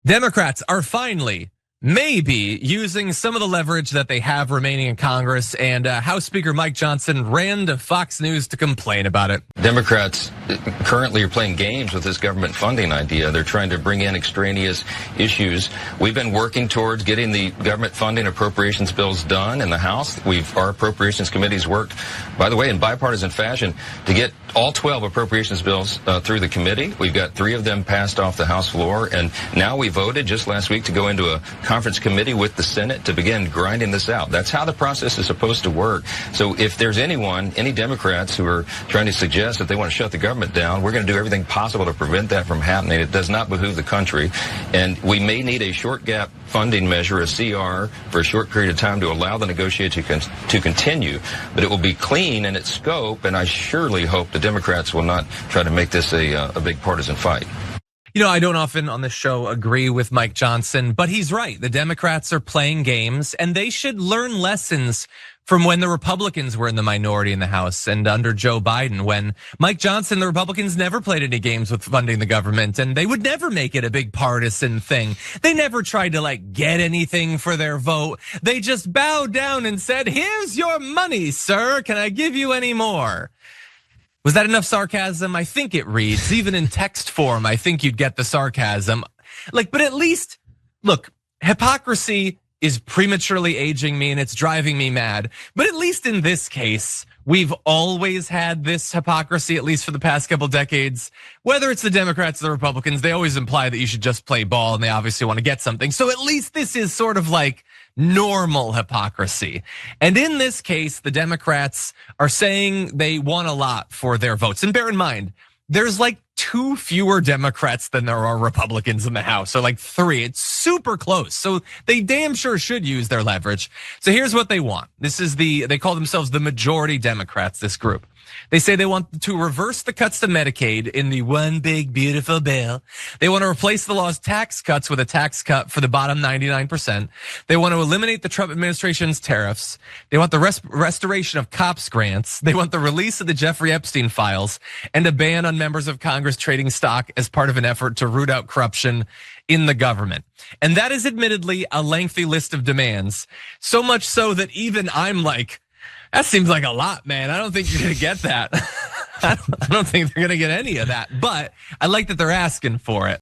Democrats are finally maybe using some of the leverage that they have remaining in Congress, and House Speaker Mike Johnson ran to Fox News to complain about it. Democrats currently are playing games with this government funding idea. They're trying to bring in extraneous issues. We've been working towards getting the government funding appropriations bills done in the House. Our appropriations committees worked, by the way, in bipartisan fashion to get all 12 appropriations bills through the committee. We've got 3 of them passed off the House floor, and now we voted just last week to go into a conference committee with the Senate to begin grinding this out. That's how the process is supposed to work. So if there's any Democrats who are trying to suggest that they want to shut the government down, we're going to do everything possible to prevent that from happening. It does not behoove the country. And we may need a short gap funding measure, a CR, for a short period of time to allow the negotiation to continue. But it will be clean in its scope, and I surely hope the Democrats will not try to make this a big partisan fight. You know, I don't often on the show agree with Mike Johnson, but he's right. The Democrats are playing games, and they should learn lessons from when the Republicans were in the minority in the House and under Joe Biden. When Mike Johnson, the Republicans never played any games with funding the government, and they would never make it a big partisan thing. They never tried to get anything for their vote. They just bowed down and said, "Here's your money, sir. Can I give you any more?" Was that enough sarcasm? I think it reads, even in text form, I think you'd get the sarcasm. But at least, look, hypocrisy is prematurely aging me and it's driving me mad. But at least in this case, we've always had this hypocrisy, at least for the past couple decades. Whether it's the Democrats or the Republicans, they always imply that you should just play ball and they obviously want to get something. So at least this is sort of normal hypocrisy. And in this case, the Democrats are saying they want a lot for their votes. And bear in mind, there's 2 fewer Democrats than there are Republicans in the House, so 3. It's super close. So they damn sure should use their leverage. So here's what they want. They call themselves the majority Democrats, this group. They say they want to reverse the cuts to Medicaid in the one big beautiful bill. They want to replace the law's tax cuts with a tax cut for the bottom 99%. They want to eliminate the Trump administration's tariffs. They want the restoration of cops grants. They want the release of the Jeffrey Epstein files and a ban on members of Congress trading stock as part of an effort to root out corruption in the government. And that is admittedly a lengthy list of demands. So much so that even I'm that seems like a lot, man. I don't think you're gonna get that. I don't think they're gonna get any of that, but I like that they're asking for it.